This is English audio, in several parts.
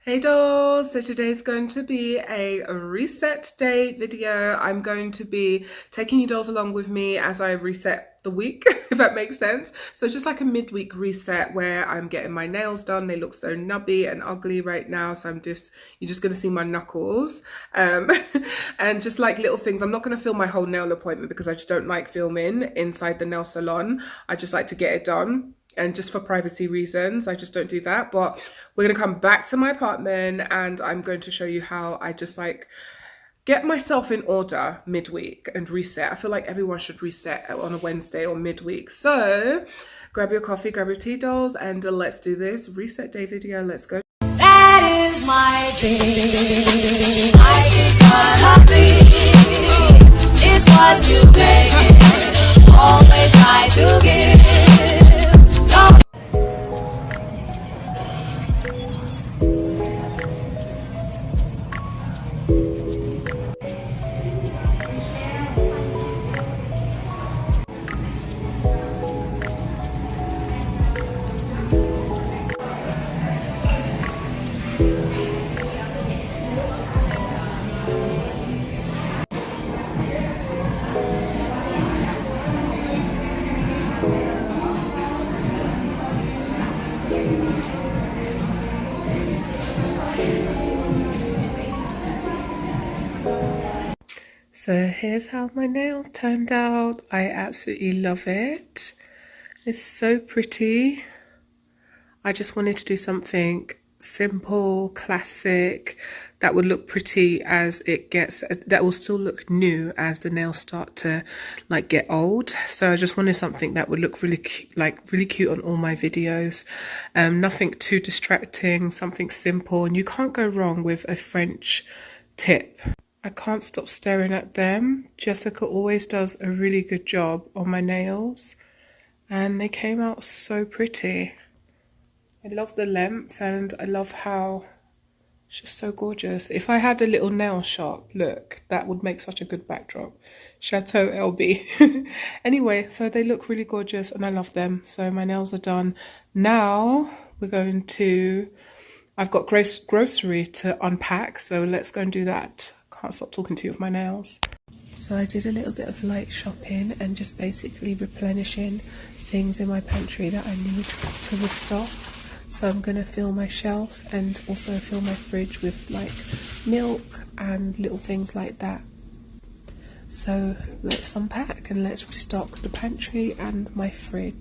Hey dolls, so today's going to be a reset day video. I'm going to be taking you dolls along with me as I reset the week, if that makes sense. So it's just like a midweek reset where I'm getting my nails done. They look so nubby and ugly right now, so you're just going to see my knuckles. And just like little things. I'm not going to film my whole nail appointment because I just don't like filming inside the nail salon. I just like to get it done. And just for privacy reasons, I just don't do that. But we're going to come back to my apartment and I'm going to show you how I just like get myself in order midweek and reset. I feel like everyone should reset on a Wednesday or midweek. So grab your coffee, grab your tea dolls, and let's do this reset day video. Let's go. That is my dream. I gonna be is what you make it. Always try to give. So here's how my nails turned out. I absolutely love it. It's so pretty. I just wanted to do something simple, classic, that would look pretty as it gets, that will still look new as the nails start to like get old. So I just wanted something that would look really cute on all my videos. Nothing too distracting, something simple, and you can't go wrong with a French tip. I can't stop staring at them. Jessica always does a really good job on my nails and they came out so pretty. I love the length and I love how it's just so gorgeous. If I had a little nail shop, look, that would make such a good backdrop. Chateau LB. Anyway, so they look really gorgeous and I love them. So my nails are done. Now we're going to, I've got grocery to unpack, so let's go and do that. Can't stop talking to you with my nails. So I did a little bit of light shopping and just basically replenishing things in my pantry that I need to restock. So I'm going to fill my shelves and also fill my fridge with like milk and little things like that. So let's unpack and let's restock the pantry and my fridge.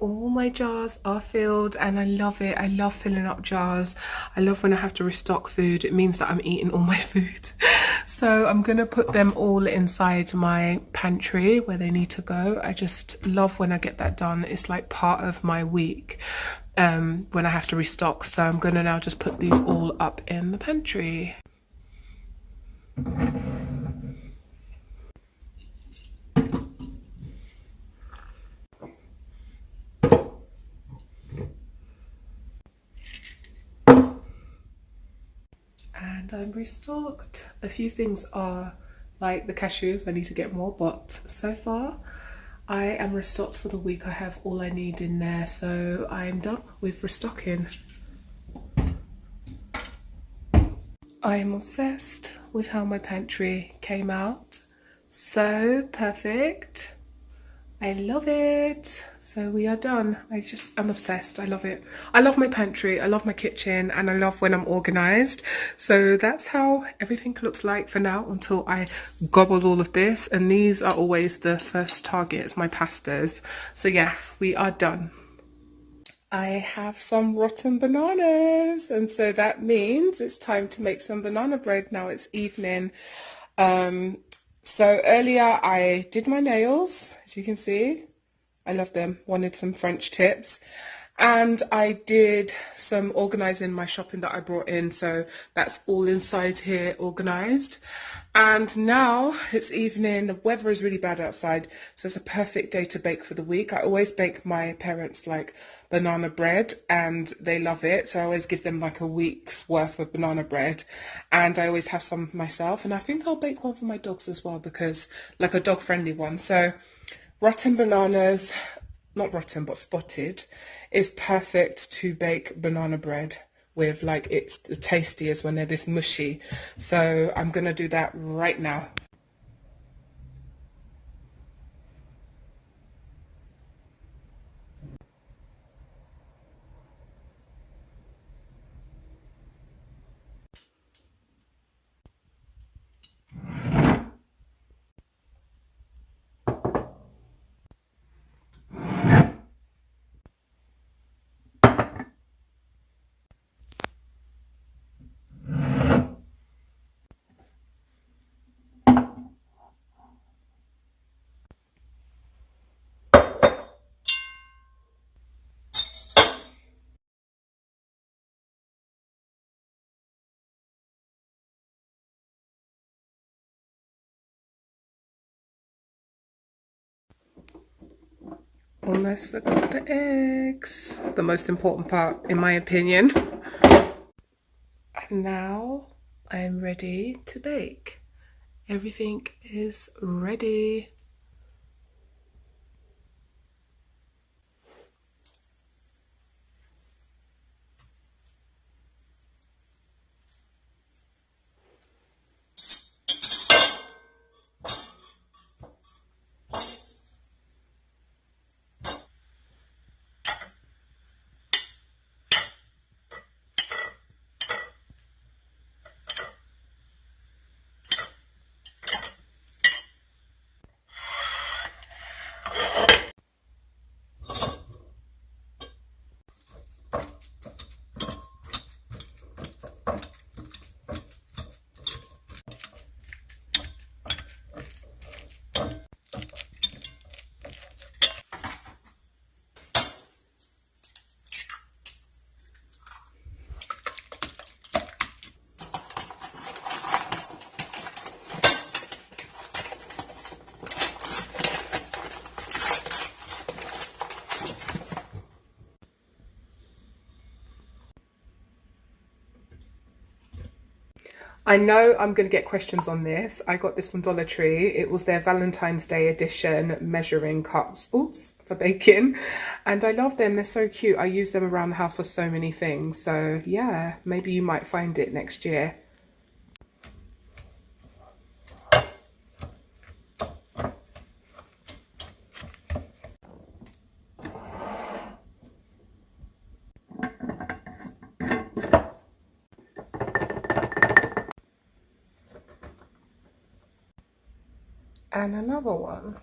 All my jars are filled and I love it. I love filling up jars. I love when I have to restock food. It means that I'm eating all my food. So I'm gonna put them all inside my pantry where they need to go. I just love when I get that done. It's like part of my week when I have to restock. So I'm gonna now just put these all up in the pantry. And I'm restocked. A few things are like the cashews, I need to get more, but so far I am restocked for the week. I have all I need in there, so I'm done with restocking. I am obsessed with how my pantry came out. So perfect. I love it. So we are done. I'm obsessed. I love it. I love my pantry. I love my kitchen, and I love when I'm organized. So that's how everything looks like for now until I gobble all of this. And these are always the first targets, my pastas. So yes, we are done. I have some rotten bananas, and so that means it's time to make some banana bread. Now it's evening. So earlier I did my nails, as you can see. I love them. Wanted some French tips. And I did some organising my shopping that I brought in. So that's all inside here organised. And now it's evening. The weather is really bad outside. So it's a perfect day to bake for the week. I always bake my parents like banana bread and they love it. So I always give them like a week's worth of banana bread. And I always have some myself. And I think I'll bake one for my dogs as well, because like a dog friendly one. So rotten bananas, not rotten but spotted, is perfect to bake banana bread with. Like, it's the tastiest when they're this mushy. So I'm gonna do that right now. Almost forgot the eggs, the most important part in my opinion. And now I'm ready to bake. Everything is ready. I know I'm going to get questions on this. I got this from Dollar Tree. It was their Valentine's Day edition measuring cups, oops, for baking. And I love them. They're so cute. I use them around the house for so many things. So yeah, maybe you might find it next year. And another one.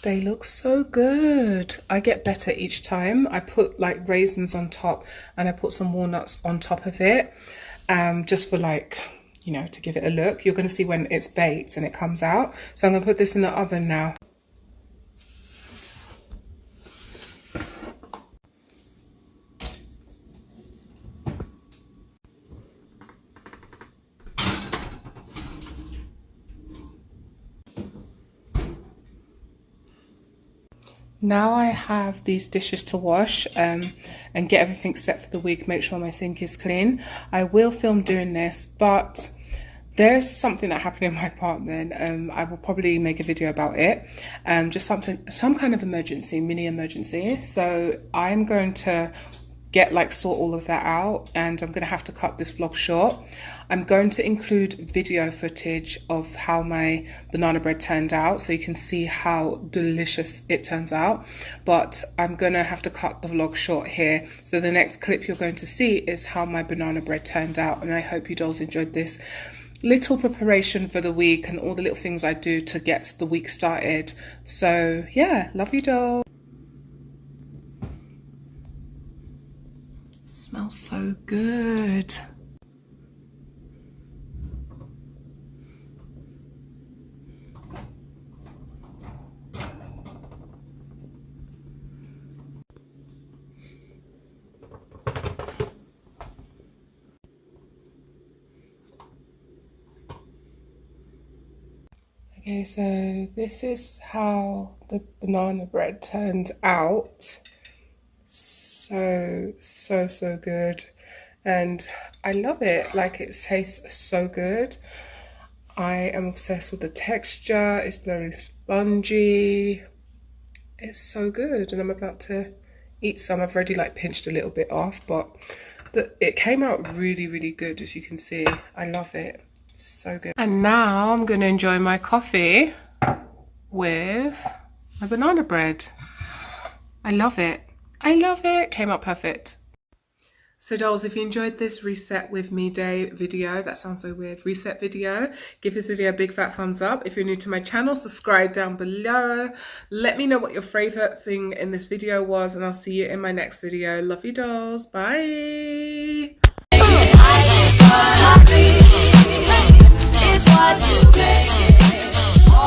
They look so good. I get better each time. I put like raisins on top and I put some walnuts on top of it, just for like, you know, to give it a look. You're going to see when it's baked and it comes out. So I'm going to put this in the oven now. Now I have these dishes to wash and get everything set for the week, make sure my sink is clean. I will film doing this, but there's something that happened in my apartment. I will probably make a video about it. Just some kind of emergency, mini emergency. So I'm going to sort all of that out, and I'm going to have to cut this vlog short. I'm going to include video footage of how my banana bread turned out so you can see how delicious it turns out, but I'm going to have to cut the vlog short here. So the next clip you're going to see is how my banana bread turned out, and I hope you dolls enjoyed this little preparation for the week and all the little things I do to get the week started. So yeah, love you dolls. Smells so good. Okay, so this is how the banana bread turned out. So good, and I love it. Like, it tastes so good. I am obsessed with the texture. It's very spongy. It's so good, and I'm about to eat some. I've already like pinched a little bit off, but it came out really good, as you can see. I love it. It's so good. And now I'm gonna enjoy my coffee with my banana bread. I love it. I love it. Came out perfect. So dolls, if you enjoyed this reset with me day video, that sounds so weird, reset video, give this video a big fat thumbs up. If you're new to my channel, subscribe down below. Let me know what your favorite thing in this video was, and I'll see you in my next video. Love you dolls. Bye.